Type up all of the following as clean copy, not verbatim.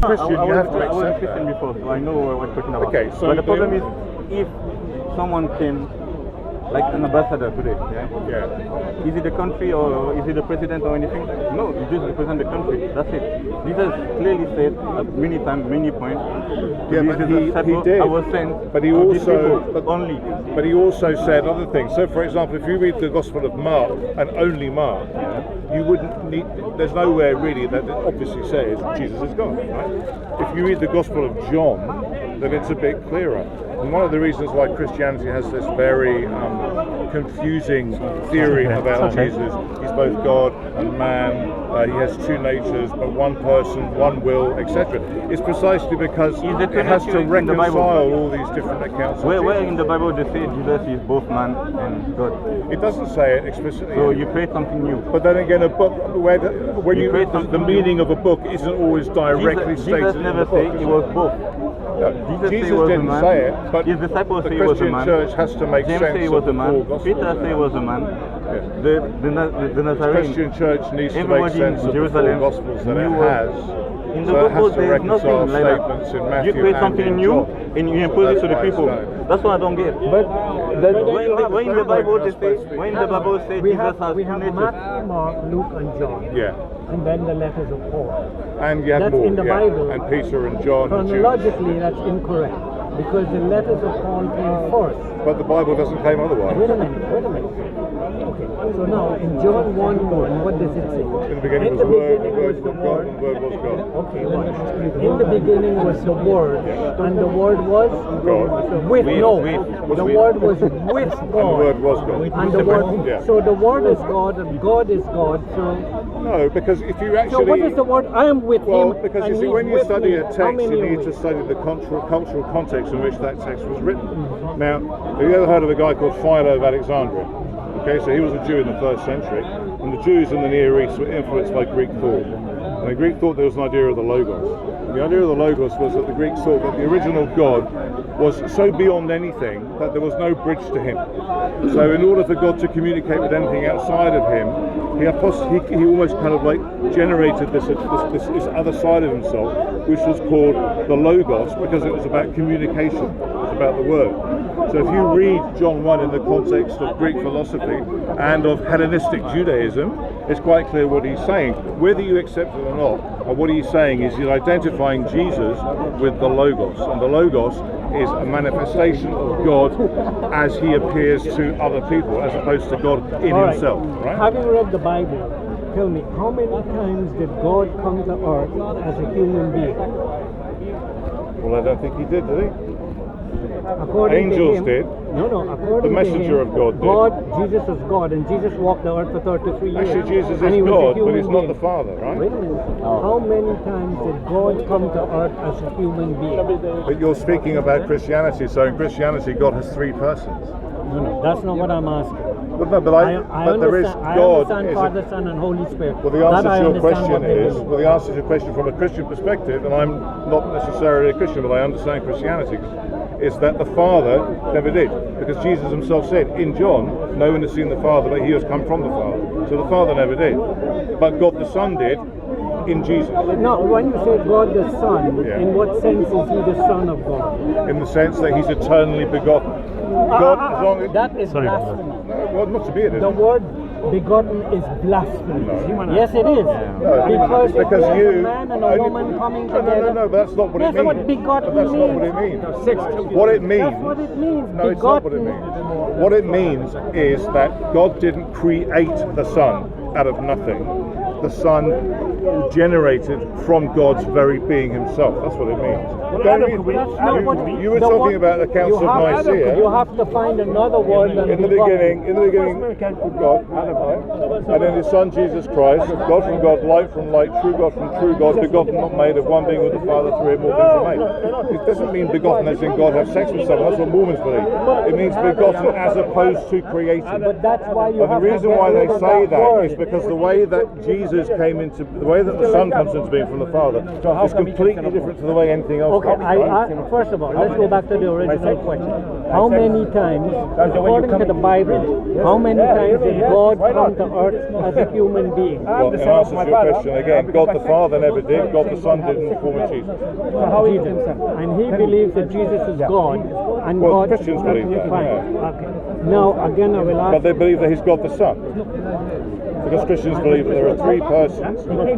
Christian, you have to I was a accept Christian that. before, so I know what we're talking about. Okay, so but the problem is, if someone came, like an ambassador today, Yeah. is it the country or is it the president or anything? No, you just represent the country. That's it. Jesus clearly said many times, many points. Yeah, this but is a he disciple did. I was sent But he to these also, people only. but he also said other things. So, for example, if you read the Gospel of Mark and only Mark, you wouldn't need. There's nowhere really that it obviously says Jesus is God, right? If you read the Gospel of John, then it's a bit clearer. And one of the reasons why Christianity has this very confusing theory about Jesus, he's both God and man, he has two natures, but one person, one will, etc., is precisely because it has to reconcile all these different accounts. Where in the Bible they say Jesus is both man and God? It doesn't say it explicitly. So you create something new. But then again, a book where the meaning of a book isn't always directly stated. Jesus never said he was both. Jesus didn't say it, but his disciples the say he was a Christian man. church has to make James sense say he of was the a man. four Gospels. Peter say he was a man. Yeah. The The Nazarene. Christian church needs to make Everybody sense in of the Jerusalem four Gospels that it knew has. In the So it has Bible to there is reconcile nothing like statements that. in Matthew You create and something in new John. and you impose it to the That's why people. it's done. That's what I don't get. But When in the Bible they say, when the Bible says we Jesus have has two Matthew, natures. Mark, Luke, and John, Yeah. and then the letters of Paul. And you have That's more. in the yeah. Bible. And Peter and John and Jude. Chronologically, that's incorrect because the letters of Paul came first. But the Bible doesn't claim otherwise. Wait a minute. Okay, so now in John 1:1, what does it say? In the beginning was the Word, the Word was God, and the Word was God. Okay, what? In the beginning was the Word, and the Word was God. with no. with. The Word was with God. And the Word was God. And the Word. Yeah. So the Word is God, and God is God. So No, because if you actually... so what is the word? I am with Well, him. because and you see, he's when you with study me. a How text, many you are need we? to study the cultural context in which that text was written. Now, have you ever heard of a guy called Philo of Alexandria? Okay, so he was a Jew in the 1st century, and the Jews in the Near East were influenced by Greek thought. And in Greek thought there was an idea of the Logos. And the idea of the Logos was that the Greeks thought that the original God was so beyond anything that there was no bridge to him. So in order for God to communicate with anything outside of him, he almost kind of like generated this other side of himself, which was called the Logos, because it was about communication, it was about the Word. So if you read John 1 in the context of Greek philosophy and of Hellenistic Judaism, it's quite clear what he's saying. Whether you accept it or not, what he's saying is he's identifying Jesus with the Logos, and the Logos is a manifestation of God as he appears to other people, as opposed to God in All right. himself. Right? Having read the Bible, tell me, how many times did God come to earth as a human being? Well, I don't think he did he? According Angels to him, did. No, according The messenger to him, of God did. Jesus is God, and Jesus walked the earth for 33 years. Actually, Jesus and is he was a God, but human he's not being. the Father, right? Wait a minute. How many times did God come to earth as a human being? But you're speaking about Christianity, so in Christianity, God has three persons. No, that's not what I'm asking. But no, but there is I God. understand Father, Son, and Holy Spirit. Well, the answer That I to your understand question what they is, believe. well, the answer to your question from a Christian perspective, and I'm not necessarily a Christian, but I understand Christianity, is that the Father never did. Because Jesus himself said, in John, no one has seen the Father, but he has come from the Father. So the Father never did. But God the Son did in Jesus. No, when you say God the Son, Yeah. in what sense is he the Son of God? In the sense that he's eternally begotten. God, as long as... That is blasphemy. Well, not to be it, The isn't it? word begotten is blasphemy. No. Yes, it is. No, because you... a man and a woman coming together. No, that's not what it That's means. what begotten But that's not what means. it means. What it means... That's what it means. No, it's not what it means. What it means is that God didn't create the Son out of nothing. The Son generated from God's very being himself. That's what it means. You were talking about the Council of Nicaea. You have to find another word than In the beginning, God, and in His Son Jesus Christ, God from God, light from light, true God from true God, begotten, not made, of one being with the Father, through Him all things are made. It doesn't mean begotten as in God have sex with someone. That's what Mormons believe. It means begotten as opposed to created. But that's why you But the reason why they say that is because the way that Jesus came into, the way that the Son comes into being from the Father is completely different to the way anything else Okay, first of all, let's go back to the original question. How many times, according to the Bible, how many times did God come to earth as a human being? Well, in answer to your question again, God the Father never did, God the Son did in the form of Jesus. Jesus. And he believes that Jesus is God, and Well, God. Christians believe that, Fine. yeah. Okay. Now, again, I will ask. But they believe that he's God the Son. Because Christians believe that there are three persons who are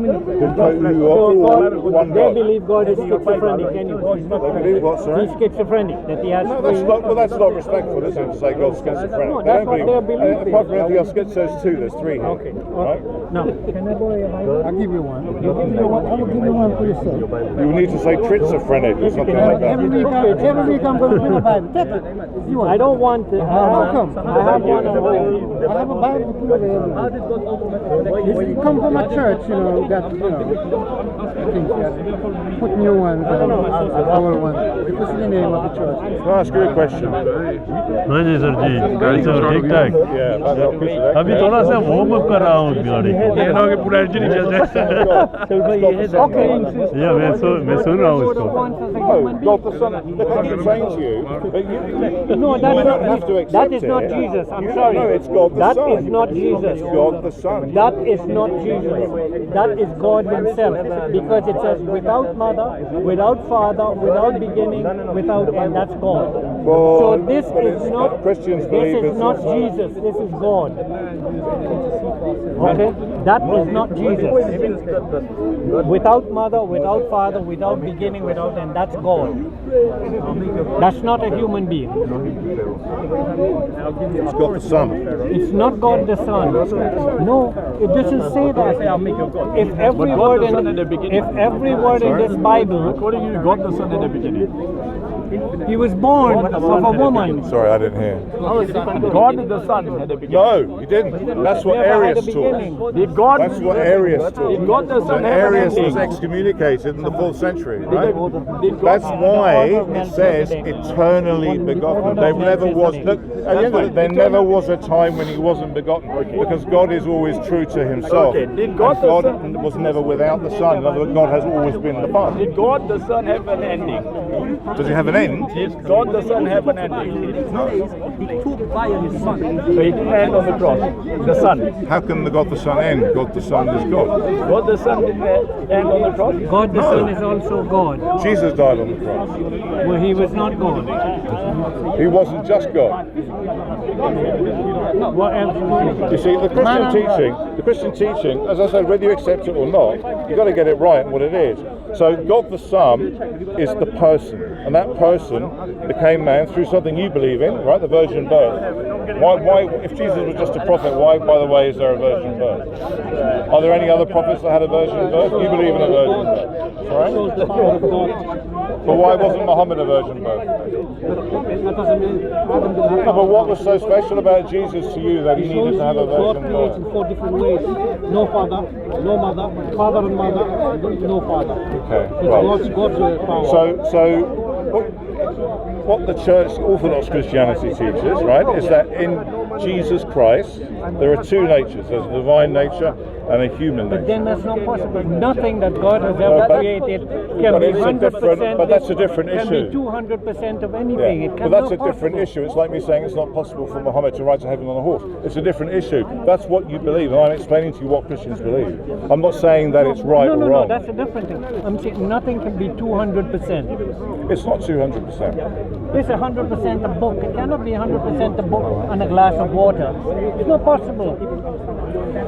all one They God. believe God is schizophrenic anyway. They believe what, sorry? He's schizophrenic, that he has No, that's not respectful, is it, to say God's schizophrenic? No, that's what their belief is. Apart from anything else, schizo's two, there's three here. Okay. Right? Now, can I borrow your Bible? I'll give you one. I will give you one for yourself. You would need to say schizophrenic or something like that. Every week I'm going to bring a Bible. Take it. You want I don't want to. How come? I have one at home. I have a Bible to prove it. You come from a church, you know, that, you know, things that put new ones and old ones. This is the name of the church. Can I ask you a question? हाँ जी sir जी गाड़ी सब ठीक ठाक Yeah, about the opposite. अभी थोड़ा सा warm up कर रहा हूँ गाड़ी कहना कि पूरा इंजन ही चल जाए Okay. या मैं सुन रहा हूँ उसको No, God the Son. Look, I keep saying to you, but you No, you that's don't not, have to accept that is not it. Jesus. I'm sorry. No, it's God the That Son. is not Jesus. It's God the Son. That is not Jesus. That is God Himself. Because it says without mother, without father, without beginning, without end. That's God. Well, So this but is it's- not. Christians This believe is it's not the Son. Jesus. This is God. Okay, that is not Jesus. Without mother, without father, without beginning, without end. That's God. That's not a human being. It's God the Son. It's not God the Son. No, it doesn't say that. If every word in this Bible, according to God the Son in the beginning He was born of a woman. Sorry, I didn't hear. God the Son had a beginning No, you didn't. That's what Never had a Arius beginning. taught. did God That's what Arius taught. God the Son And have an Arius was ending excommunicated in the 4th century, right? did That's God why it says eternally begotten. There never was. Look, at the end of it, there never was a time when he wasn't begotten, because God is always true to Himself. Okay, did God And the God Son- was never without the Son. In other words, God has always been the Father. did God the Son have an ending Does He have an end? did God the Son have an ending He took by his son. so he didn't end on the cross the Son How can the God the Son end? God the Son is God. God the Son didn't end on the cross God the Son is also God. Jesus died on the cross. Well, He was not God. He wasn't just God. What else? You see, the Christian teaching, as I said, whether you accept it or not, you've got to get it right and what it is. So God the Son is the person, and that person became man through something you believe in, right? The virgin birth. Why, if Jesus was just a prophet, why, by the way, is there a virgin birth? Are there any other prophets that had a virgin birth? You believe in a virgin birth, right? But why wasn't Muhammad a virgin birth? No, but what was so special about Jesus to you that he needed to have a virgin birth? in 4 different ways. No father, no mother, father and mother, no father. Okay, well, God's power. so what the Church Orthodox Christianity teaches, right, is that in Jesus Christ there are two natures. There's a divine nature and a human But nature. then that's not possible. Nothing that God has ever but- created but can be it's a 100%. different- but that's a different Can issue. be 200% of anything. It But cannot that's a possible. different issue. It's like me saying it's not possible for Muhammad to ride to heaven on a horse. It's a different issue. That's what you believe, and I'm explaining to you what Christians believe. I'm not saying that it's right No, or no, wrong. no, that's a different thing. I'm saying nothing can be 200%. It's not 200%. It's 100% a book. It cannot be 100% a book and a glass of water. It's not possible.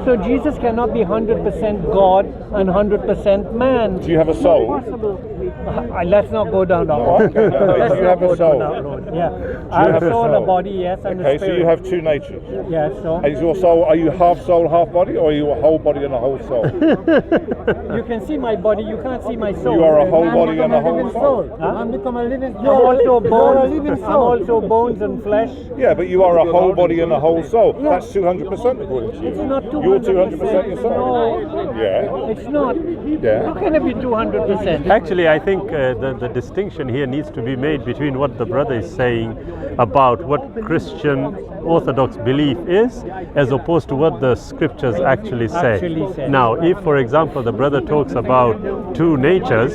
So Jesus cannot be 100% God and 100% man. Do you have a It's soul? not possible. Let's not go down that No, road. okay. Let's Do you not have a go soul? down that road. Yeah. Do I you have have a soul, soul? a body, yes, and a Okay, spirit. so you have two natures. Yes, so Is your soul, are you half soul, half body, or are you a whole body and a whole soul? you can see my body, you can't see my soul. You are a whole body and a whole living soul. soul. Huh? I'm become a living I'm also bones. living I'm soul. also bones and flesh. Yeah, but you are a whole body and a whole soul. That's 200% according to you. It's not 200%. You're 200% yourself. No, Yeah. it's not. Yeah. How can it be 200%? Actually, I think the distinction here needs to be made between what the brother is saying about what Christian Orthodox belief is, as opposed to what the scriptures actually say. Now, if, for example, the brother talks about two natures,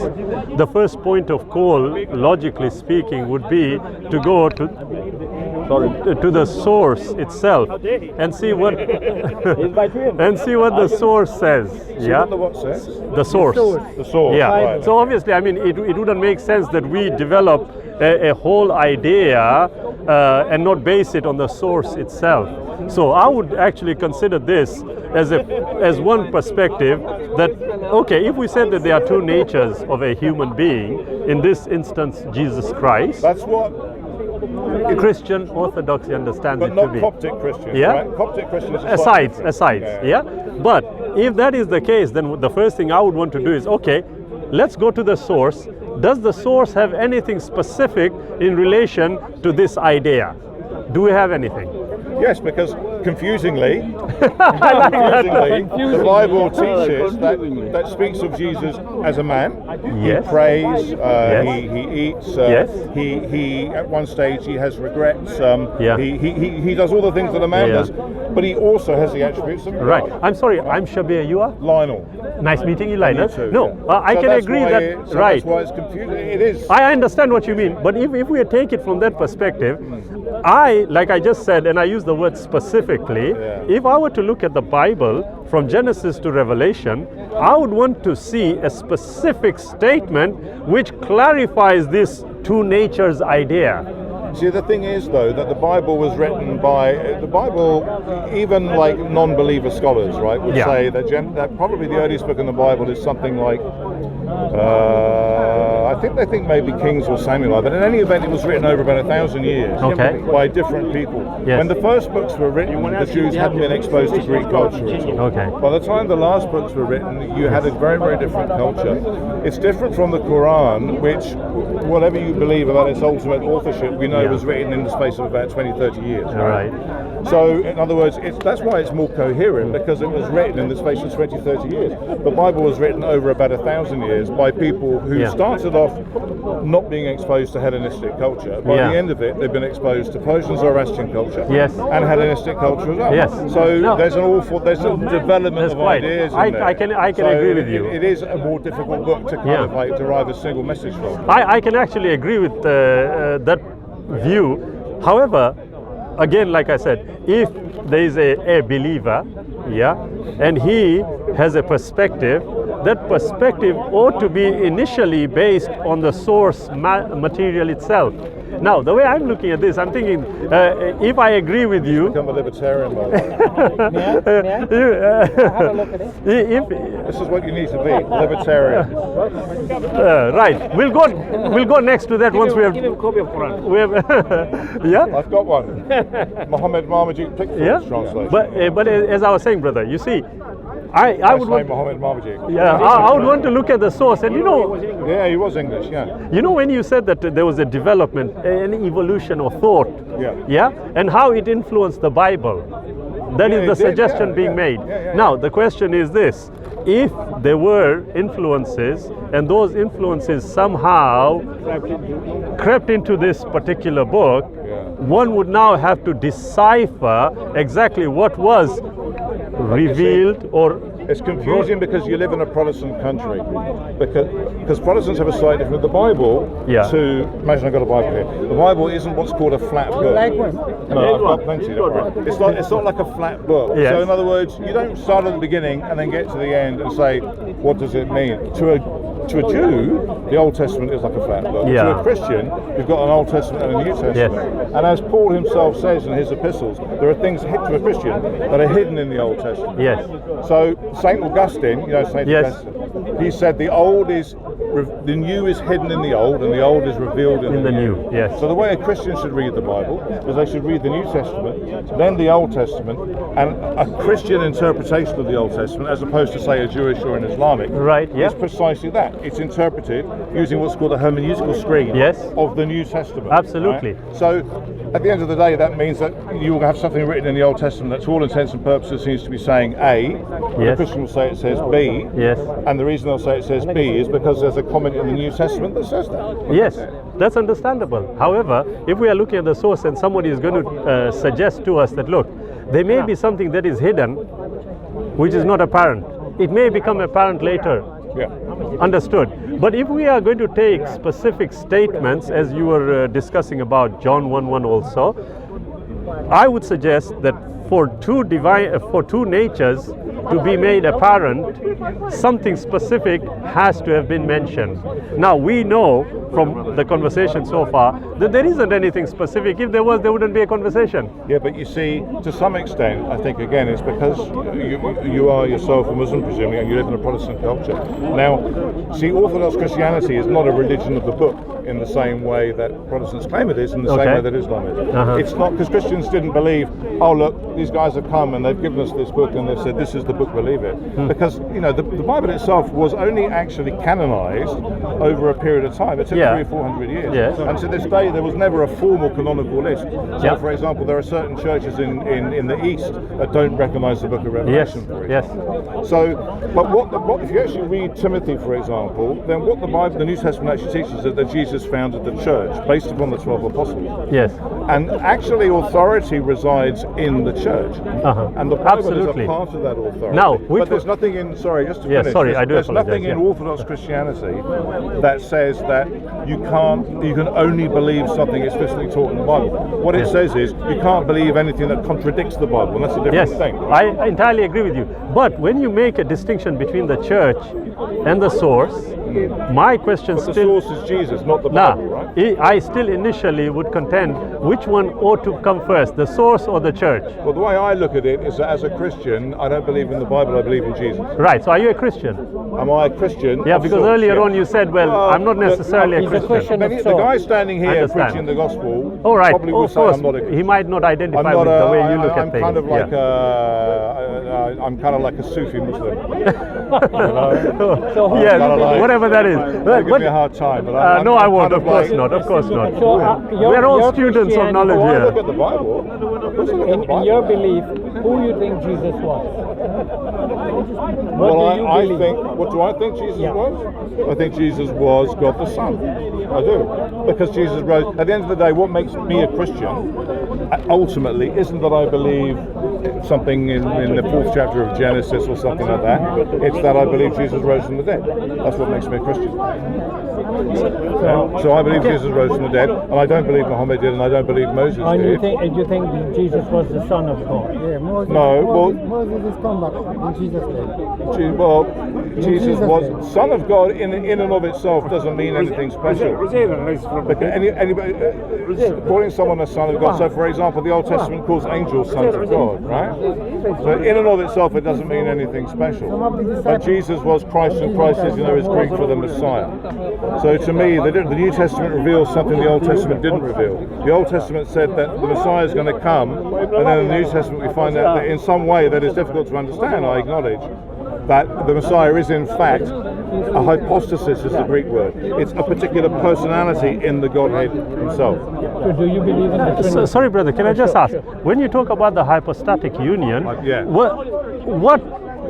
the first point of call, logically speaking, would be to go to the source itself and see what the source says. Yeah, The what says? the source. The source. Yeah. Right. So obviously, I mean, it wouldn't make sense that we develop a whole idea and not base it on the source itself. So I would actually consider this as one perspective that, okay, if we said that there are two natures of a human being, in this instance Jesus Christ, That's what. Christian Orthodoxy understands But it to not be. Coptic Christians, Yeah? right? Coptic Christians are slightly different. Asides, yeah. But if that is the case, then the first thing I would want to do is, okay, let's go to the source. Does the source have anything specific in relation to this idea? Do we have anything? Yes, because confusingly, the Bible teaches that speaks of Jesus as a man. Yes. He prays, Yes. he eats, Yes. he at one stage he has regrets, Yeah. he does all the things that a man Yeah. does, but he also has the attributes of God. Right. I'm sorry, I'm Shabir, you are? Lionel. Nice meeting you, Lionel. Me too, No, yeah. I So can that's agree why that, right. That's why it's confusing. It is. I understand what you mean, but if we take it from that perspective, like I just said, and I use the word specifically, Yeah. if I were to look at the Bible from Genesis to Revelation, I would want to see a specific statement which clarifies this two natures idea. See, the thing is, though, that the Bible was written by even like non-believer scholars, right, would Yeah. say that probably the earliest book in the Bible is something like, they think maybe Kings or Samuel, but in any event, it was written over about 1,000 years Okay. by different people. Yes. When the first books were written, the Jews hadn't been exposed to Greek culture at all. Okay. By the time the last books were written, you had a very, very different culture. It's different from the Qur'an, which, whatever you believe about its ultimate authorship, we know was written in the space of about 20, 30 years. Right. So, in other words, that's why it's more coherent, because it was written in the space of 20, 30 years. The Bible was written over about 1,000 years by people who started off not being exposed to Hellenistic culture. By the end of it, they've been exposed to Persian Zoroastrian culture and Hellenistic culture as well. Yes. So there's a development of quite. ideas in I there. can agree with you. It is a more difficult book to kind of like derive a single message from. I can actually agree with that view. However, again, like I said, if there is a believer, and he has a perspective, that perspective ought to be initially based on the source material itself. Now, the way I'm looking at this, I'm thinking, if I agree with you, Become a libertarian, by the way. Have a look at it. This is what you need to be, libertarian. Right, we'll go next to that once we have. Give him a copy of Quran. We have I've got one. Mohammed Marmaduke Pickford's translation. But as I was saying, brother, you see, I would want. Mohammed Marmaduke. Yeah, I would want to look at the source, and Yeah, he was English. Yeah. you know when you said that there was a development, an evolution of thought, and how it influenced the Bible. That is the suggestion being made. Now, the question is this: if there were influences, and those influences somehow crept into this particular book, one would now have to decipher exactly what was revealed or. It's confusing because you live in a Protestant country. Because Protestants have a slightly different. The Bible, imagine I've got a Bible here. The Bible isn't what's called a flat book. No, I've got plenty. It's not like a flat book. Yes. So in other words, you don't start at the beginning and then get to the end and say, what does it mean? To a Jew, the Old Testament is like a flat book. Yeah. To a Christian, you've got an Old Testament and a New Testament. Yes. And as Paul himself says in his epistles, there are things to a Christian that are hidden in the Old Testament. Yes. So Saint Augustine, Saint Augustine, he said the new is hidden in the old, and the old is revealed in the new. Yes. So the way a Christian should read the Bible is they should read the New Testament, then the Old Testament, and a Christian interpretation of the Old Testament, as opposed to say a Jewish or an Islamic. Right. Yeah. Is precisely that. It's interpreted using what's called a hermeneutical screen of the New Testament. Absolutely. Right? So at the end of the day, that means that you'll have something written in the Old Testament that, to all intents and purposes, seems to be saying A. The Christian will say it says B. Yes. And the reason they'll say it says B is because there's a comment in the New Testament that says that. Yes, that's understandable. However, if we are looking at the source and somebody is going to suggest to us that, look, there may be something that is hidden, which is not apparent. It may become apparent later. Yeah. Understood. But if we are going to take specific statements, as you were discussing about John 1:1 also, I would suggest that for two natures to be made apparent, something specific has to have been mentioned. Now we know from the conversation so far that there isn't anything specific. If there was, there wouldn't be a conversation. Yeah, but you see, to some extent, I think again, it's because you are yourself a Muslim, presumably, and you live in a Protestant culture. Now, see, Orthodox Christianity is not a religion of the book in the same way that Protestants claim it is, in the same way that Islam is. It's not, because Christians didn't believe, oh look, these guys have come and they've given us this book and they've said this is the book, believe it. Because, you know, the Bible itself was only actually canonized over a period of time. It took 300 or 400 years. Yes. And to this day, there was never a formal canonical list. So, for example, there are certain churches in the East that don't recognize the book of Revelation. Yes. So, but what if you actually read Timothy, for example, then what the Bible, the New Testament actually teaches is that Jesus founded the church based upon the 12 apostles. Yes. And actually authority resides in the church. And the Bible is a part of that authority. Now, but there's nothing in, sorry, just to finish. There's nothing in Orthodox Christianity that says that you can only believe something explicitly taught in the Bible. What it says is you can't believe anything that contradicts the Bible, and that's a different thing. I entirely agree with you. But when you make a distinction between the church and the source, my question but the still... source is Jesus, not the Bible, right? I still initially would contend which one ought to come first, the source or the church? Well, the way I look at it is that as a Christian, I don't believe in the Bible, I believe in Jesus. Right, so are you a Christian? Am I a Christian? Yeah, because earlier on you said, well, I'm not necessarily a Christian. The guy standing here preaching the gospel probably would say I'm not a Christian. He might not identify with the way you look at things. I'm kind of like a Sufi Muslim. Whatever that is. Give me a hard time. But no, I won't. Of course not. Of course not. We're all students of knowledge here. I look at the Bible. In your belief, who you think Jesus was? What do I think Jesus was? I think Jesus was God the Son. I do. Because Jesus rose. At the end of the day, what makes me a Christian ultimately isn't that I believe something in the 4th chapter of Genesis or something like that. It's that I believe Jesus rose from the dead. That's what makes me a Christian. So I believe Jesus rose from the dead, and I don't believe Muhammad did, and I don't believe Moses did. And you think Jesus was the Son of God? Yeah, Moses. Moses is come back in Jesus' name. Jesus was Son of God in and of itself doesn't mean anything special. Calling someone a son of God. So, for example, the Old Testament calls angels sons of God, right? So, in and of itself, it doesn't mean anything special. But Jesus was Christ, and Christ is, is Greek for the Messiah. So, to me, the New Testament reveals something the Old Testament didn't reveal. The Old Testament said that the Messiah is going to come, and then in the New Testament we find out that in some way that is difficult to understand, I acknowledge, that the Messiah is in fact a hypostasis, is the Greek word. It's a particular personality in the Godhead himself. So do you believe in the Trinity? Sorry, brother, can I just ask, when you talk about the hypostatic union, what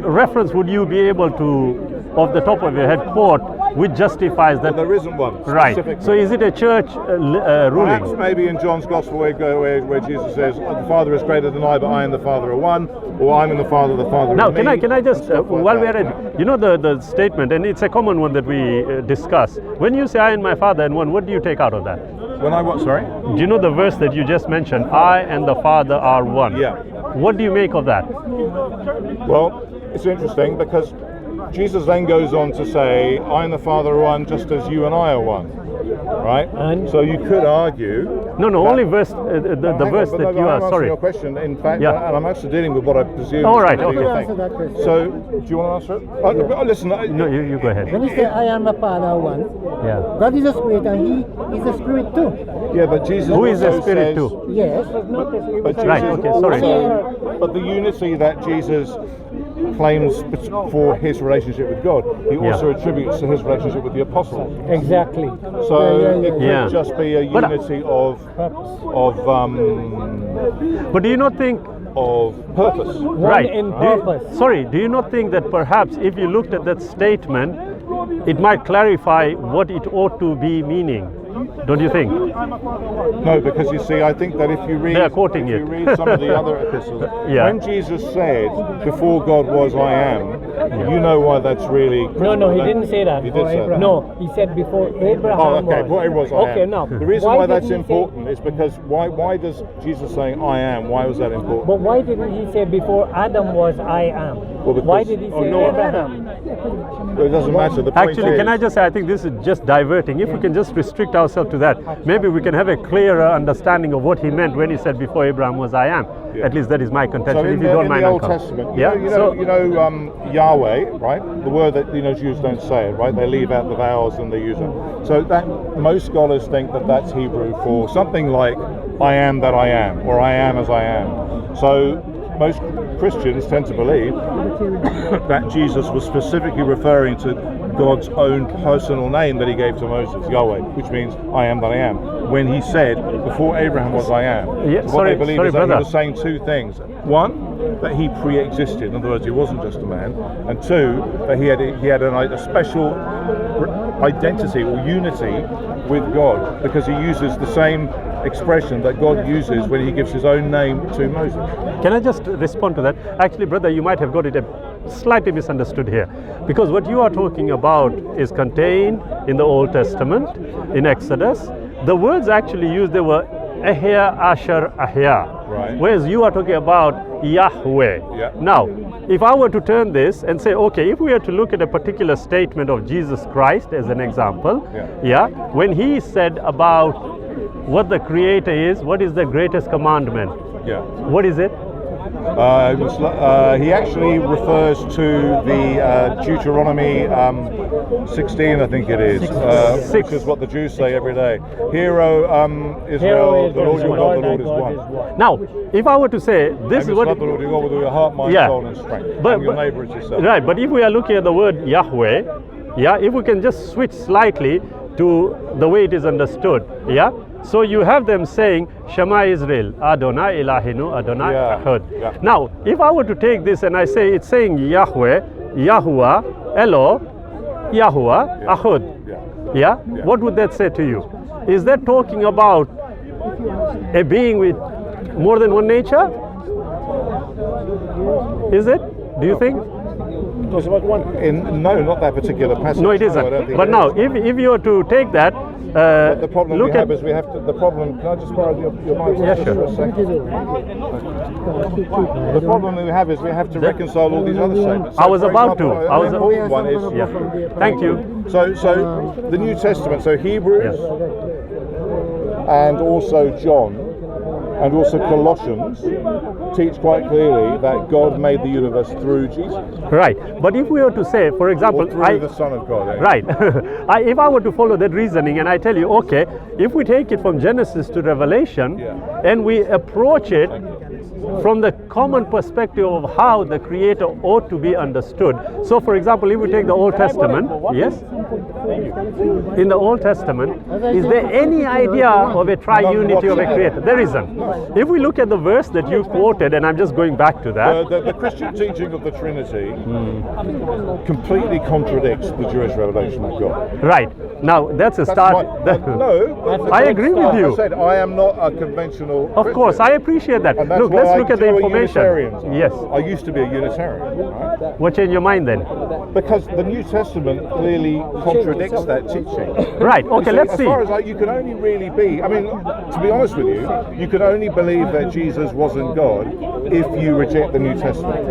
reference would you be able to, off the top of your head, quote which justifies that? Well, there isn't one. Right. So is it a church ruling? Perhaps maybe in John's Gospel where Jesus says, the Father is greater than I, but I and the Father are one, or I'm in the Father now, in me. Now, can I just, while we're at the statement, and it's a common one that we discuss, when you say I and my Father and one, what do you take out of that? When I what, sorry? Do you know the verse that you just mentioned, I and the Father are one? Yeah. What do you make of that? Well, it's interesting because Jesus then goes on to say, I and the Father are one just as you and I are one. Right? And so you could argue... No, only verse, the verse that you are, sorry. Your question, in fact, and I'm actually dealing with what I presume... All right, okay. So, do you want to answer it? Listen... No, you go ahead. When you say, I am the Father one, God is a spirit and He is a spirit too. Yeah, but Jesus... Who is a spirit says, too? Yes. But right, okay, sorry. But the unity that Jesus claims for his relationship with God, he also attributes to his relationship with the apostles. Exactly. So it could Yeah. just be a But- unity of But do you not think of purpose. right? in Do you- purpose. sorry, do you not think that perhaps if you looked at that statement, it might clarify what it ought to be meaning? Don't you think? No, because you see, I think that if you read, They're quoting if you it. read some of the other epistles, Yeah. when Jesus said, "Before God was, I am," you know why that's really. No, he didn't say that. He did say that. No, he said before Abraham Oh, okay. was. Before it was, I okay, am. now The reason why why did that's he say- important is because why does Jesus saying "I am"? Why was that important? But why didn't he say before Adam was I am? Well, because- Why did he oh, say no. Abraham? It doesn't matter. The point Actually, is, can I just say, I think this is just diverting. If we can just restrict ourselves to that, maybe we can have a clearer understanding of what he meant when he said, "Before Abraham was, I am." Yeah. At least that is my So contention. in If you the, don't in mind, the Old Uncle. Testament, Yeah. Yahweh, right? The word that Jews don't say it, right? They leave out the vowels and they use it. So that most scholars think that that's Hebrew for something like "I am that I am" or "I am as I am." So most Christians tend to believe that Jesus was specifically referring to God's own personal name that he gave to Moses, Yahweh, which means "I am that I am," when he said, "Before Abraham was, I am." Yeah, So what sorry- they believe sorry, is that brother. he was saying two things. One, that he pre-existed, in other words, he wasn't just a man, and two, that he had a special identity or unity with God, because he uses the same expression that God uses when he gives his own name to Moses. Can I just respond to that? Actually, brother, you might have got it slightly misunderstood here. Because what you are talking about is contained in the Old Testament, in Exodus. The words actually used, they were Ahya, Asher, Ahya. Right. Whereas you are talking about Yahweh. Yeah. Now, if I were to turn this and say, okay, if we are to look at a particular statement of Jesus Christ as an example, when he said about what the Creator is, what is the greatest commandment? Yeah. What is it? He actually refers to the Deuteronomy 16, I think it is, which is what the Jews say every day. Hear, O Israel, the Lord your God, the Lord is one. Now, if I were to say this And is what love the Lord your God with all your heart, mind, soul, and strength. And your neighbor as yourself. right, but if we are looking at the word Yahweh, if we can just switch slightly to the way it is understood, so you have them saying Shema Israel, Adonai Elohenu, Adonai Echad. Yeah. Now, if I were to take this and I say it's saying Yahweh, Yahuwah, Elo, Yahuwah, Echad, what would that say to you? Is that talking about a being with more than one nature? Is it? Do you think? No, not that particular passage. No, it isn't. I don't think But it now, is. if you were to take that, But the problem look we have at is we have to. The problem. Can I just borrow your mic Yeah, just sure. for a second? The problem we have is we have to reconcile all these other statements. I was for about to. example, I was- the important one is. Thank you. So the New Testament. So Hebrews and also John and also Colossians teach quite clearly that God made the universe through Jesus, Right. But if we were to say, for example, or through the Son of God. right. If I were to follow that reasoning and I tell you, okay, if we take it from Genesis to Revelation and we approach it from the common perspective of how the Creator ought to be understood. So, for example, if we take the Old Testament, in the Old Testament, is there any idea of a triunity of a Creator? There isn't. If we look at the verse that you quoted, and I'm just going back to that. The Christian teaching of the Trinity completely contradicts the Jewish revelation of God. Right. Now, that's a start. No, I agree with you. I said I am not a conventional Of course, I appreciate that. And that's Look, why let's look at the you know what information. Unitarians are? Yes. I used to be a Unitarian. Right? What changed your mind then? Because the New Testament clearly contradicts that teaching. Right. Okay, let's see. As far as you can only really be, I mean, to be honest with you, you can only believe that Jesus wasn't God if you reject the New Testament.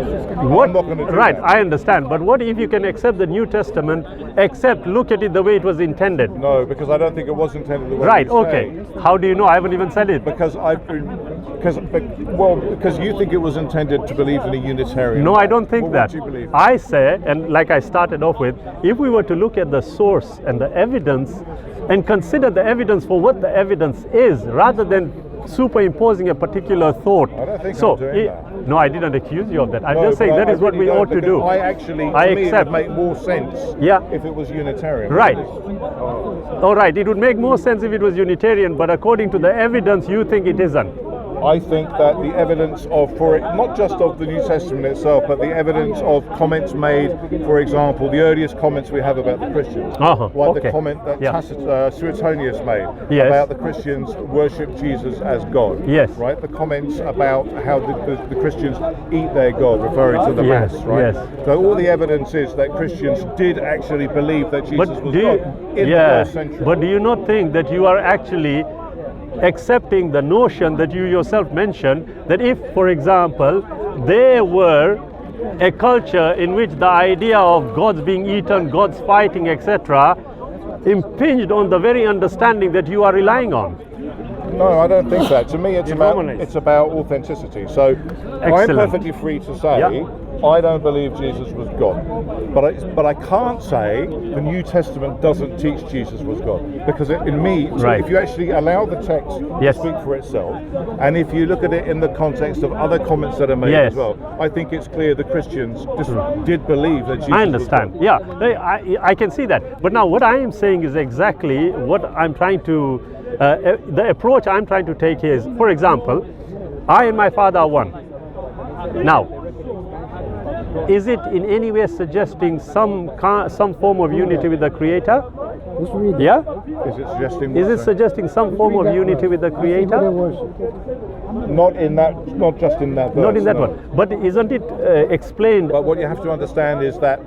What? I'm not going to do Right, that. I understand. But what if you can accept the New Testament, except look at it the way it was intended? No, because I don't think it was intended the way Right, you okay. say. How do you know? I haven't even said it. Because you think it was intended to believe in a Unitarian. No, I don't think Well, that. What do you believe? I say, and like I started off with, if we were to look at the source and the evidence and consider the evidence for what the evidence is, rather than superimposing a particular thought. I don't think so, I'm doing that. No, I didn't accuse you of that. I'm No, just saying but that I is what really we don't, ought to because do. I actually, I to me, it accept. would make more sense Yeah. if it was Unitarian. Right. All right, it would make more sense if it was Unitarian, but according to the evidence, you think it isn't. I think that the evidence for it, not just of the New Testament itself, but the evidence of comments made, for example, the earliest comments we have about the Christians, like the comment that Suetonius made about the Christians worship Jesus as God. Yes. Right. The comments about how the Christians eat their God, referring to the Mass. Right. Yes. So all the evidence is that Christians did actually believe that Jesus was God in the first century. But do you not think that you are actually accepting the notion that you yourself mentioned, that if, for example, there were a culture in which the idea of gods being eaten, gods fighting, etc., impinged on the very understanding that you are relying on? No, I don't think that. To me, it's about authenticity. So I'm perfectly free to say I don't believe Jesus was God, but I can't say the New Testament doesn't teach Jesus was God, because if you actually allow the text to speak for itself, and if you look at it in the context of other comments that are made as well, I think it's clear the Christians did believe that Jesus was God. Yeah, I can see that. But now what I am saying is exactly what I'm trying to, the approach I'm trying to take is, for example, I and my Father are one. Now, is it in any way suggesting some form of unity with the Creator? Yeah? Is it suggesting? Is it suggesting some form of unity with the Creator? Not just in that verse. Not in that one. But isn't it explained? But what you have to understand is that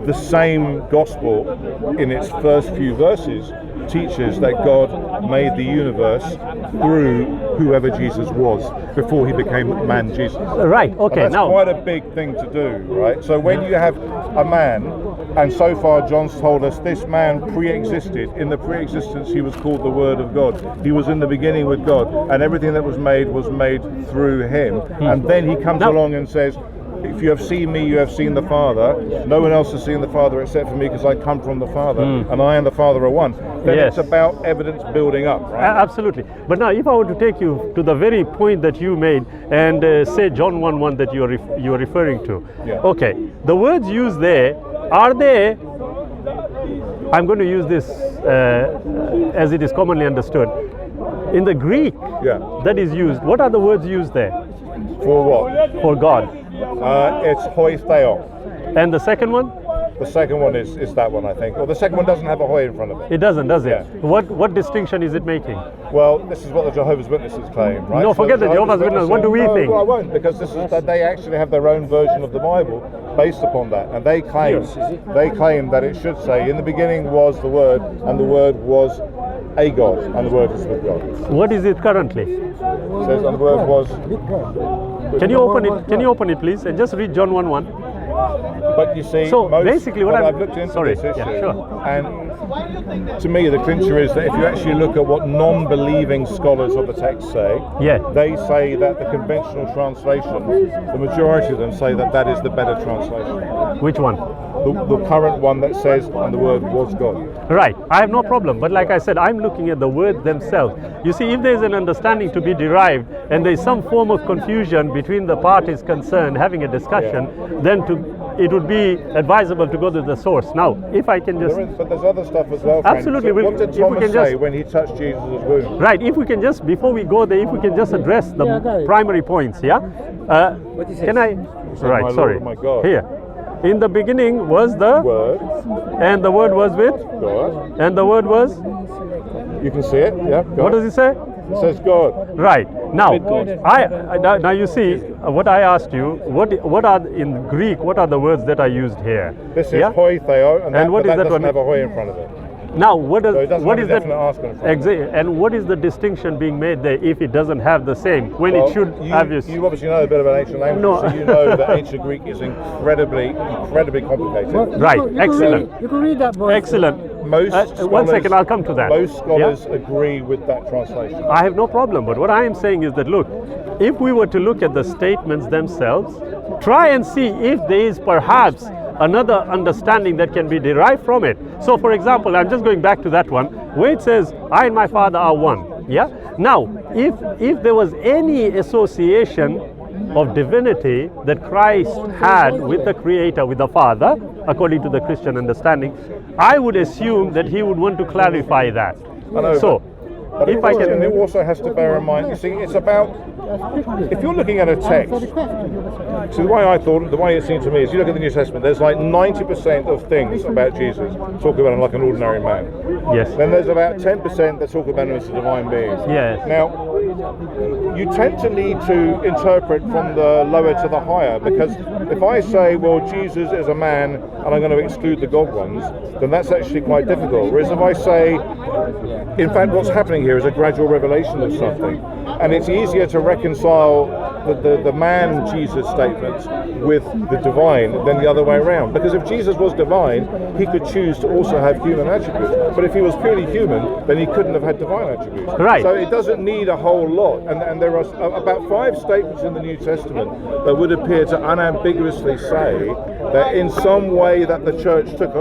the same gospel, in its first few verses, teaches that God made the universe through whoever Jesus was before he became man Jesus. Right, okay. And that's quite a big thing to do, right? So when you have a man, and so far John's told us this man pre-existed. In the pre-existence he was called the Word of God. He was in the beginning with God, and everything that was made through him. And then he comes along and says, if you have seen me, you have seen the Father. No one else has seen the Father except for me, because I come from the Father, and I and the Father are one. Then it's about evidence building up, right? Absolutely. But now, if I were to take you to the very point that you made and say John 1:1 that you are referring to, okay, the words used there, are they? I'm going to use this as it is commonly understood. In the Greek that is used, what are the words used there? For what? For God. It's hoi theo. And the second one? The second one is that one, I think. Well, the second one doesn't have a hoi in front of it. It doesn't, does it? What distinction is it making? Well, this is what the Jehovah's Witnesses claim, right? No, forget the Jehovah's Witnesses. What do we think? Well, I won't, because this is that they actually have their own version of the Bible based upon that, and they claim that it should say, in the beginning was the Word, and the Word was a God, and the Word is with God. What is it currently? It says, and the Word was. Can you open it? Can you open it, please, and just read John 1:1? But you see, so basically, what I've looked into this issue, and to me, the clincher is that if you actually look at what non-believing scholars of the text say, they say that the conventional translations, the majority of them say that is the better translation. Which one? The current one that says, and the Word was God. Right, I have no problem, but like I said, I'm looking at the words themselves. You see, if there's an understanding to be derived and there's some form of confusion between the parties concerned having a discussion, then it would be advisable to go to the source. Now, if I can just... But there's other stuff as well, absolutely. So what did Thomas say when he touched Jesus' wound? Right, if we can just, before we go there, if we can just address the primary points, What is it? Can I... Right, sorry. Oh my God. Here. In the beginning was the Word, and the Word was with God, and the Word was. You can see it, God. What does it say? It says God. Right. Now, now you see what I asked you. What are in Greek? What are the words that are used here? This is hoi theo, and what is that doesn't one? have a hoi in front of it. Now, what is that? Exactly. And what is the distinction being made there if it doesn't have the same when it should have this? You obviously know a bit about ancient language, so you know that ancient Greek is incredibly complicated. Right. Excellent. You can read that, boy. Excellent. Most scholars, 1 second, I'll come to that. Most scholars agree with that translation. I have no problem, but what I am saying is that, look, if we were to look at the statements themselves, try and see if there is perhaps another understanding that can be derived from it. So, for example, I'm just going back to that one, where it says, I and my Father are one. Yeah? Now, if there was any association of divinity that Christ had with the Creator, with the Father, according to the Christian understanding, I would assume that he would want to clarify that. I know, So, but if I can... it also has to bear in mind, you see, it's about, if you're looking at a text, so the way it seems to me is you look at the New Testament, there's like 90% of things about Jesus talk about him like an ordinary man. Yes. Then there's about 10% that talk about him as a divine being. Yes. Now, you tend to need to interpret from the lower to the higher, because if I say, well, Jesus is a man and I'm going to exclude the God ones, then that's actually quite difficult. Whereas if I say, in fact, what's happening here is a gradual revelation of something, and it's easier to reconcile the man Jesus statements with the divine than the other way around. Because if Jesus was divine, he could choose to also have human attributes. But if he was purely human, then he couldn't have had divine attributes. Right. So it doesn't need a whole lot. And there are about 5 statements in the New Testament that would appear to unambiguously say that in some way that the church took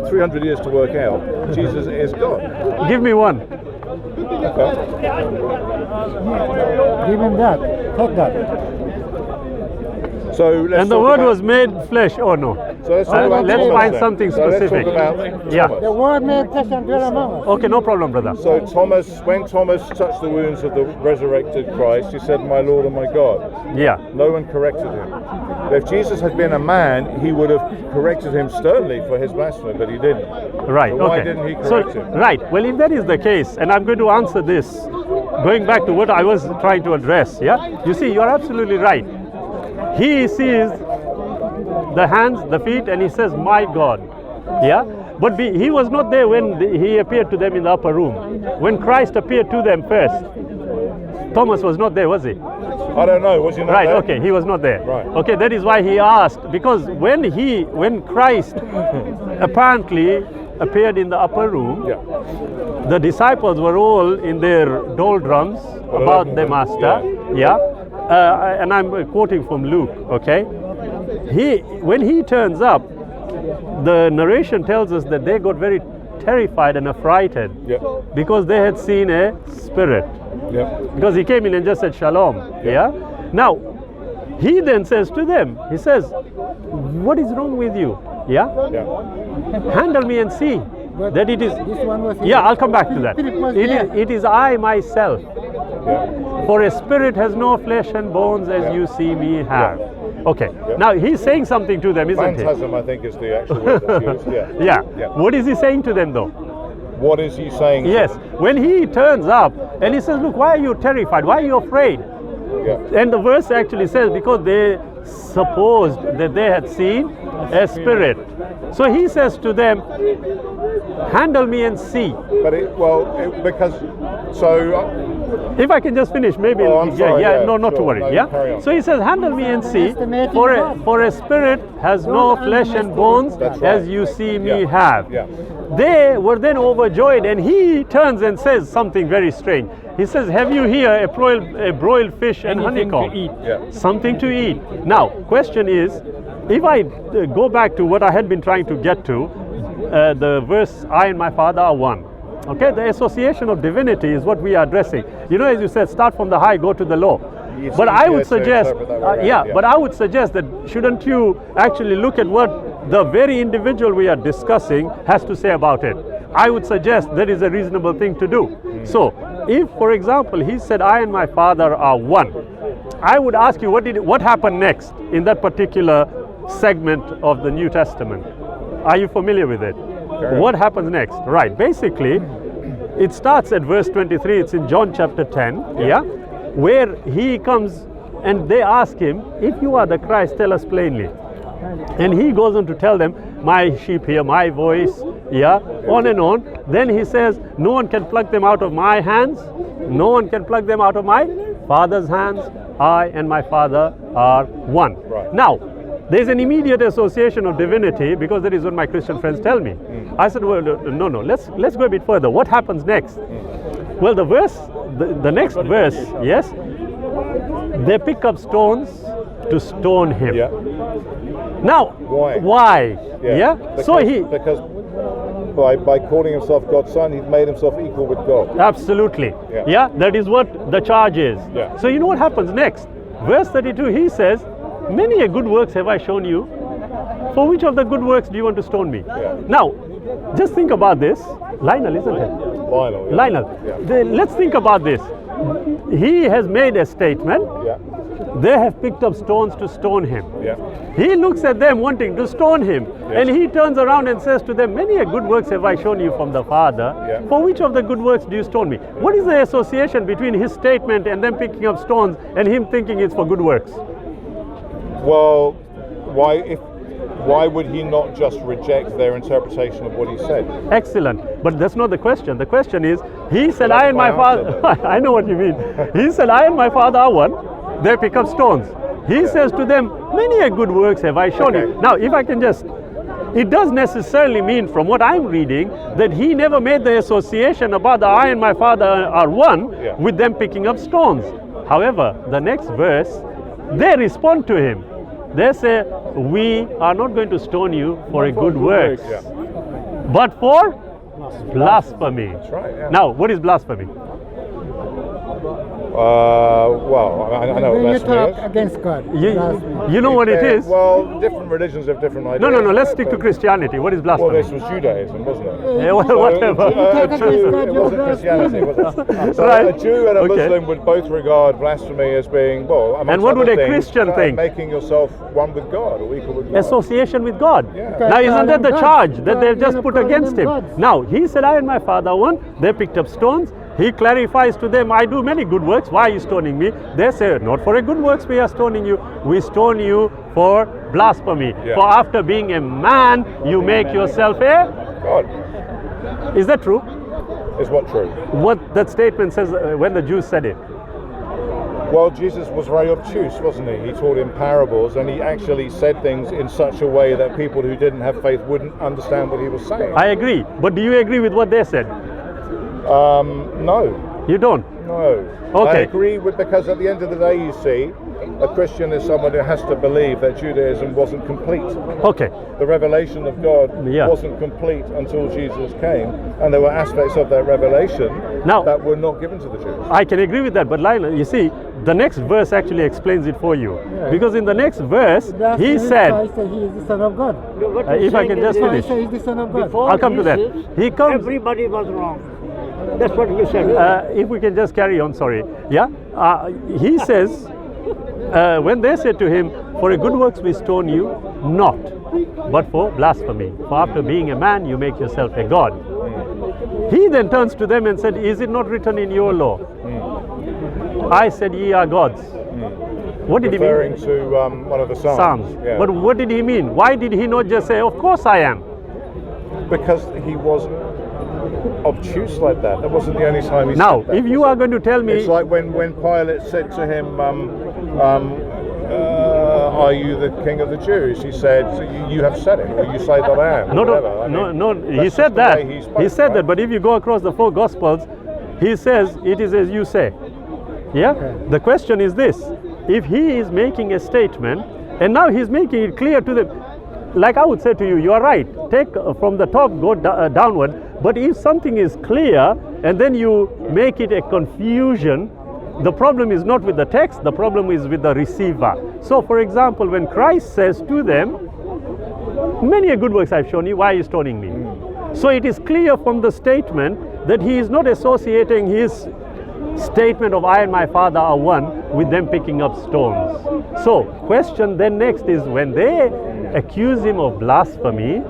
300 years to work out, Jesus is God. Give me one. Okay. Give him that. Take that. So let's And the talk word about- was made flesh or no? So let's talk about let's Thomas find then. something So specific. Let's talk about Yeah. Thomas. The word made flesh and dwelt among us. Okay, no problem, brother. So when Thomas touched the wounds of the resurrected Christ, he said, "My Lord and my God." Yeah. No one corrected him. If Jesus had been a man, he would have corrected him sternly for his blasphemy, but he didn't. Right, So why okay. didn't he So, correct him? right, well, if that is the case, and I'm going to answer this, going back to what I was trying to address, yeah? You see, you're absolutely right. He sees the hands, the feet, and he says, "My God," yeah? But he was not there when he appeared to them in the upper room. When Christ appeared to them first, Thomas was not there, was he? I don't know. Was he not Right, there? okay, he was not there. Right. Okay, that is why he asked, because when Christ apparently appeared in the upper room, Yeah. the disciples were all in their doldrums about the master, yeah? And I'm quoting from Luke, okay? When he turns up, the narration tells us that they got very terrified and affrighted Yeah. because they had seen a spirit. Yeah. Because he came in and just said shalom, yeah? Now, he then says to them, he says, "What is wrong with you? Yeah? Yeah. Handle me and see But that it is..." This one was. Yeah, I'll come back to that. Philip was there. It is I myself. Yeah. For a spirit has no flesh and bones as Yeah. you see me have. Okay, Yeah. now he's saying something to them, isn't he? Phantasm, I think, is the actual word that's used. Yeah. Yeah. Yeah. What is he saying to them though? What is he saying? Yes, when he turns up and he says, "Look, why are you terrified? Why are you afraid?" Yeah. And the verse actually says, because they supposed that they had seen a spirit. So he says to them, "Handle me and see." But because If I can just finish, maybe. Oh, I'm sorry, yeah, no, not to sure. worry. No, Yeah. carry on. So he says, "Handle me and see, Estimating for God. a spirit has no flesh and bones That's right. as you see me Yeah. have." Yeah. They were then overjoyed, and he turns and says something very strange. He says, "Have you here a broiled fish and honeycomb?" Yeah. Something to eat. Now, question is, if I go back to what I had been trying to get to, the verse, "I and my Father are one." Okay, the association of divinity is what we are addressing. You know, as you said, start from the high, go to the low. It's But I easier would to suggest, interpret that way around, but I would suggest that shouldn't you actually look at what the very individual we are discussing has to say about it? I would suggest that is a reasonable thing to do. So, if, for example, he said, "I and my Father are one," I would ask you, what happened next in that particular segment of the New Testament? Are you familiar with it? What happens next? Right, basically, it starts at verse 23, it's in John chapter 10, yeah, where he comes and they ask him, "If you are the Christ, tell us plainly." And he goes on to tell them, "My sheep hear my voice," yeah, on and on. Then he says, "No one can pluck them out of my hands, no one can pluck them out of my Father's hands. I and my Father are one." Right. Now, there's an immediate association of divinity, because that is what my Christian friends tell me. I said, "Well, no, let's go a bit further. What happens next?" Well, the next verse, yes, they pick up stones to stone him. Yeah. Now, why? Yeah. Because by calling himself God's son, he's made himself equal with God. Absolutely. Yeah. Yeah, that is what the charge is. Yeah. So you know what happens next? Verse 32, he says, "Many a good works have I shown you. For which of the good works do you want to stone me?" Yeah. Now, just think about this. Lionel, isn't it? Lionel. Yeah. Lionel. Yeah. Let's think about this. He has made a statement. Yeah. They have picked up stones to stone him. Yeah. He looks at them wanting to stone him. Yes. And he turns around and says to them, many a good works have I shown you from the Father. Yeah. For which of the good works do you stone me? What is the association between his statement and them picking up stones and him thinking it's for good works? Well, why would he not just reject their interpretation of what he said? Excellent. But that's not the question. The question is, he said, Well, I and my my Father, I know what you mean. He said, I and my Father are one. They pick up stones. He says to them, many a good works have I shown you. Now, if I can just, it does necessarily mean from what I'm reading that he never made the association about the I and my Father are one with them picking up stones. However, the next verse, they respond to him. They say, we are not going to stone you for a good work, but for blasphemy. That's right. Yeah. Now, what is blasphemy? Well, I know When what you blasphemy talk is. against God. You know what it is? Well, different religions have different ideas. No, let's stick to Christianity. What is Well, blasphemy? this was Judaism, wasn't it? Yeah, well, whatever. It wasn't Christianity, was it? So Right. a Jew and a Okay. Muslim would both regard blasphemy as being, well, amongst And what would other a things, Christian think? Making yourself one with God or equal with God. Association with God. Yeah. Now, isn't that the God. charge that they've God, just you put know, against him? gods. Now, he said, I and my Father are one. They picked up stones. He clarifies to them, I do many good works. Why are you stoning me? They say, not for a good works we are stoning you. We stone you for blasphemy. Yeah. For after being a man, you make yourself a... God. Is that true? Is what true? What that statement says when the Jews said it. Well, Jesus was very obtuse, wasn't he? He taught in parables, and he actually said things in such a way that people who didn't have faith wouldn't understand what he was saying. I agree. But do you agree with what they said? No. You don't? No. Okay. I agree with, because at the end of the day, you see, a Christian is someone who has to believe that Judaism wasn't complete. Okay. The revelation of God Yeah. wasn't complete until Jesus came, and there were aspects of that revelation Now- that were not given to the Jews. I can agree with that, but Lionel, you see, the next verse actually explains it for you. Because in the next verse, he said, Christ said he is the Son of God. if I can just finish. Christ said he is the Son of God. Before I'll come to that. Jesus, He comes. everybody was wrong. That's what you said. If we can just carry on, sorry. Yeah? He says, when they said to him, for a good works we stone you, not, but for blasphemy. For after being a man, you make yourself a god. He then turns to them and said, is it not written in your law? I said, ye are gods. What did Referring he mean? to one of the Psalms. Psalms. Yeah. But what did he mean? Why did he not just say, of course I am? Because he was obtuse like that. That wasn't the only time he Now, said that. if you are going to tell me, It's like when Pilate said to him, are you the king of the Jews? He said, you have said it, or you say that I am. no, whatever. I mean, no, he that's said just the that. way he spoke, He said right? that, but if you go across the four Gospels, he says, it is as you say. Yeah? The question is this, if he is making a statement, and now he's making it clear to them, like I would say to you, you are right, take from the top, go downward, but if something is clear, and then you make it a confusion, the problem is not with the text, the problem is with the receiver. So for example, when Christ says to them, many a good works I've shown you, why are you stoning me? So it is clear from the statement that he is not associating his statement of I and my Father are one with them picking up stones. So question then next is, when they accuse him of blasphemy,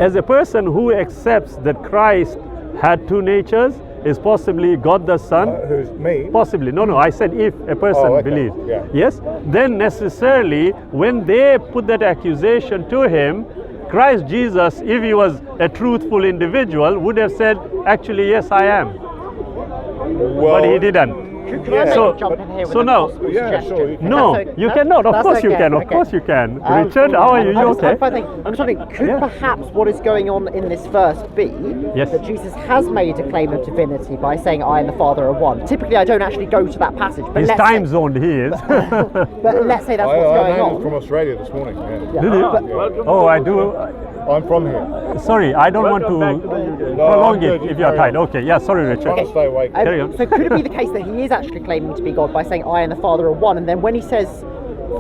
as a person who accepts that Christ had two natures, is possibly God the Son, Who's me? possibly, no, I said if a person Oh, okay. believes, Yeah. yes, then necessarily when they put that accusation to him, Christ Jesus, if he was a truthful individual, would have said, actually, yes, I am. Well, But he didn't. Can I So- jump in here with so a now- possible Yeah, suggestion? sure, you can. No, That's you no? cannot. Of That's course you okay, can. Of okay. course you can. Richard, how are you? You okay? I'm just wondering, could Yeah. perhaps what is going on in this verse be Yes. that Jesus has made a claim of divinity by saying, I and the Father are one? Typically, I don't actually go to that passage, but His let's time say, zoned he is. but let's say that's what's I going landed from on. Australia this morning. Yeah. Did you? But- Oh, I do. I'm from here. Sorry, I don't want to prolong I'm it good, if you you're carry tight. on. Okay, yeah, sorry, Richard. Trying to stay awake. Carry on. So could it be the case that he is actually claiming to be God by saying, I and the Father are one, and then when he says,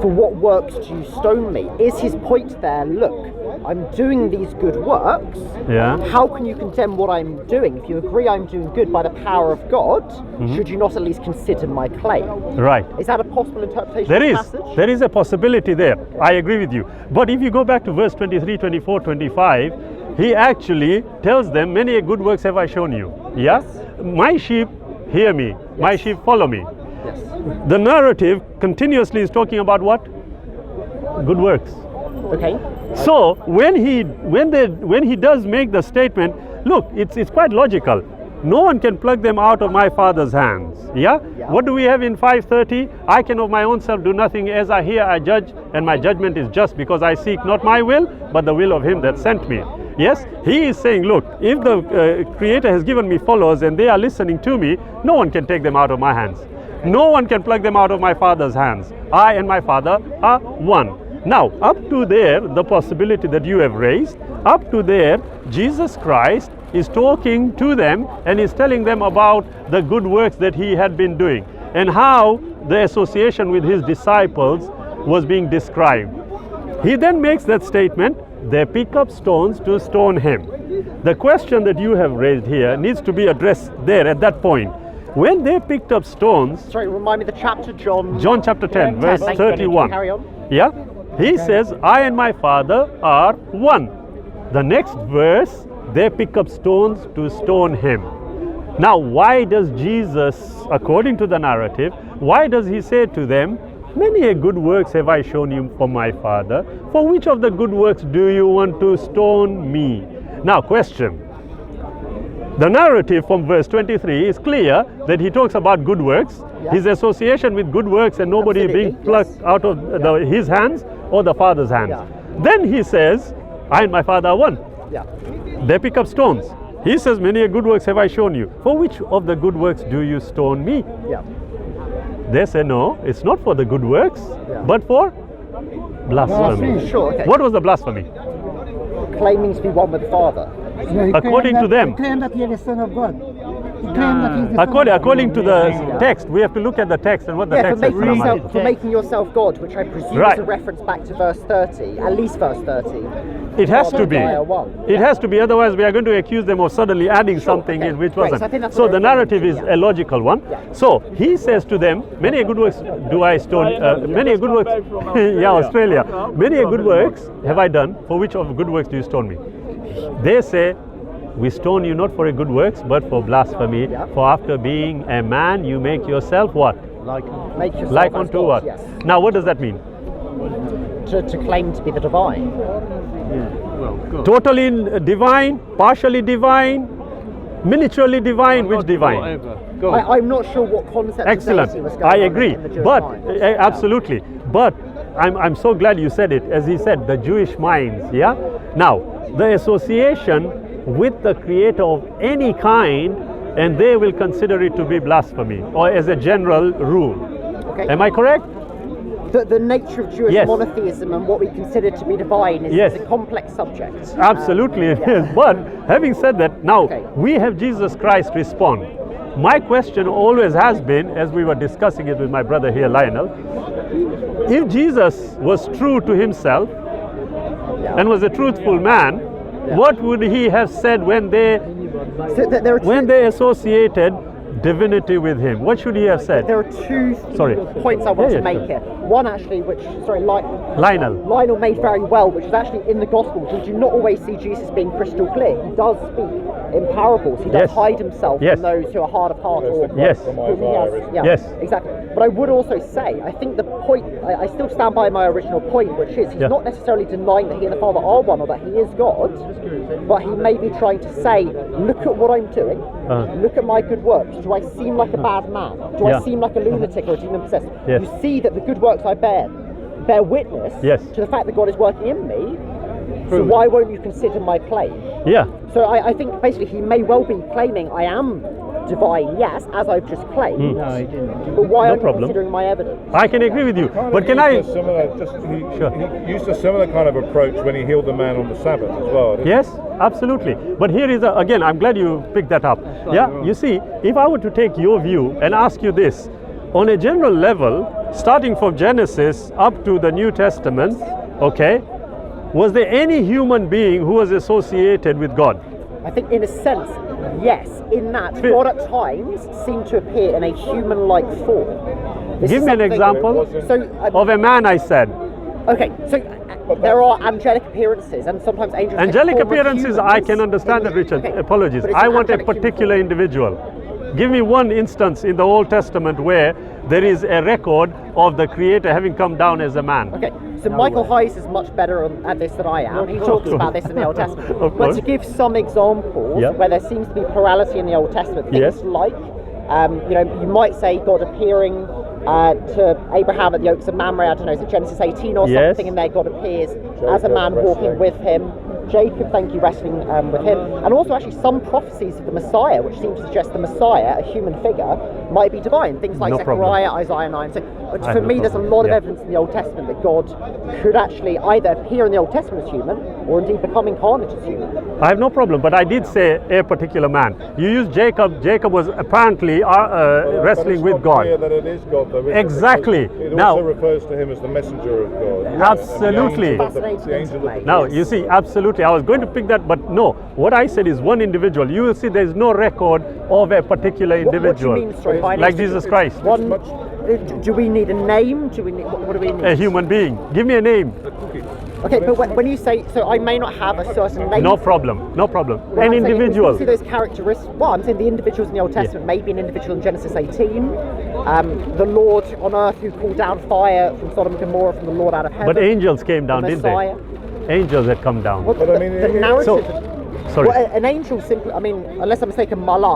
for what works do you stone me, is his point there, look, I'm doing these good works, how can you condemn what I'm doing? If you agree I'm doing good by the power of God, should you not at least consider my claim? Right. Is that a possible interpretation There of is. the passage? There is a possibility there. I agree with you. But if you go back to verse 23, 24, 25, he actually tells them, many good works have I shown you. Yeah? My sheep hear me. My sheep follow me. Yes. The narrative continuously is talking about what? Good works. Okay. So when he does make the statement, look, it's quite logical. No one can pluck them out of my Father's hands. Yeah? What do we have in 5:30? I can of my own self do nothing. As I hear, I judge, and my judgment is just, because I seek not my will, but the will of him that sent me. Yes? He is saying, look, if the Creator has given me followers and they are listening to me, no one can take them out of my hands. No one can pluck them out of my Father's hands. I and my Father are one. Now, up to there, the possibility that you have raised, up to there, Jesus Christ is talking to them and is telling them about the good works that he had been doing and how the association with his disciples was being described. He then makes that statement, they pick up stones to stone him. The question that you have raised here needs to be addressed there at that point. When they picked up stones... Sorry, remind me the chapter, John. John chapter 10, verse 31. Carry on. Yeah? He says, I and my Father are one. The next verse, they pick up stones to stone him. Now, why does Jesus, according to the narrative, why does he say to them, many good works have I shown you from my Father. For which of the good works do you want to stone me? Now, question. The narrative from verse 23 is clear that he talks about good works, his association with good works and nobody being plucked out of his hands or the Father's hands. Then he says, I and my Father are one. They pick up stones. He says, many good works have I shown you. For which of the good works do you stone me? They say, no, it's not for the good works, but for blasphemy. Sure, okay. What was the blasphemy? Claiming to be one with the Father. According to them. He claimed that he is the Son of God. He claimed that he is the Son of God. According to the text, we have to look at the text and what the text says. For making yourself God, which I presume is a reference back to verse 30, at least verse 30. It has to be. It has to be, otherwise we are going to accuse them of suddenly adding something in which wasn't. So the narrative is a logical one. So he says to them, many good works do I stone, many good works, Australia, many good works have I done, for which of good works do you stone me? They say, we stone you not for a good works, but for blasphemy. For after being a man, you make yourself what? Like unto what? Yes. Now, what does that mean? To claim to be the divine. Totally divine, partially divine, miniaturely divine, which divine? I'm not sure what concept. Excellent. I agree. But absolutely. But I'm so glad you said it. As he said, the Jewish minds. Yeah. Now, the association with the Creator of any kind, and they will consider it to be blasphemy, or as a general rule. Okay. Am I correct? The nature of Jewish monotheism and what we consider to be divine is a complex subject. Absolutely it is. But having said that, now we have Jesus Christ respond. My question always has been, as we were discussing it with my brother here, Lionel, if Jesus was true to himself and was a truthful man, what would he have said when they associated divinity with him? What should he have said? There are two points I want to make here. One actually, which Lionel made very well, which is actually in the Gospels. We do not always see Jesus being crystal clear. He does speak in parables. He does hide himself from those who are hard of heart. Exactly. But I would also say, I think the point, I still stand by my original point, which is he's not necessarily denying that he and the Father are one or that he is God, but he may be trying to say, look at what I'm doing, look at my good works. Do I seem like a bad man? Do I seem like a lunatic or a demon possessed? You see that the good works I bear witness to the fact that God is working in me. So why won't you consider my claim? So I think basically he may well be claiming I am divine, yes, as I've just claimed. No, he didn't. But why aren't you considering my evidence? I can agree with you. But can I? He used a similar kind of approach when he healed the man on the Sabbath as well. Yes, absolutely. But here is again, I'm glad you picked that up. You see, if I were to take your view and ask you this, on a general level, starting from Genesis up to the New Testament, Was there any human being who was associated with God? I think in a sense, yes, in that God at times seemed to appear in a human-like form. This Give is me an something- example So, of a man, I said. okay, so there are angelic appearances, and sometimes angels. take Angelic the form of appearances, I humans can understand that, Richard. Okay, Apologies. but it's I an want a angelic human particular form. individual. Give me one instance in the Old Testament where there is a record of the Creator having come down as a man. Okay, so Michael Hayes is much better at this than I am. He talks about this in the Old Testament. Of But course. to give some examples Yep. where there seems to be plurality in the Old Testament, things Yes. like, you might say God appearing to Abraham at the Oaks of Mamre, I don't know, is it Genesis 18 or Yes. something, and there God appears as a man walking with him. Jacob, thank you, wrestling with him. And also actually some prophecies of the Messiah, which seem to suggest the Messiah, a human figure, might be divine. Things like No problem. Zechariah, Isaiah 9. So I for have me, no there's a problem. lot of Yeah. evidence in the Old Testament that God could actually either appear in the Old Testament as human, or indeed become incarnate as human. I have no problem, but I did say a particular man. You used Jacob. Jacob was apparently wrestling with God. Clear that it is God, though, is it? Exactly. It Now- also refers to him as the messenger of God. Absolutely. The angel of the Now, you see, absolutely. I was going to pick that, but no. What I said is one individual. You will see there is no record of a particular individual. What do you mean, sorry, by like name? Jesus Christ. One, do we need a name? Do we need, what do we need? A human being. Give me a name. Okay, but when you say, so I may not have a certain name. No problem. No problem. Well, An I'm saying individual. You see those characteristics. Well, I'm saying the individuals in the Old Testament, maybe an individual in Genesis 18, the Lord on earth who called down fire from Sodom and Gomorrah from the Lord out of heaven. But angels came down, the didn't Messiah. they? Angels had come down. Well, But I mean, the narrative. Sorry. Well, an angel simply, I mean, unless I'm mistaken, malak,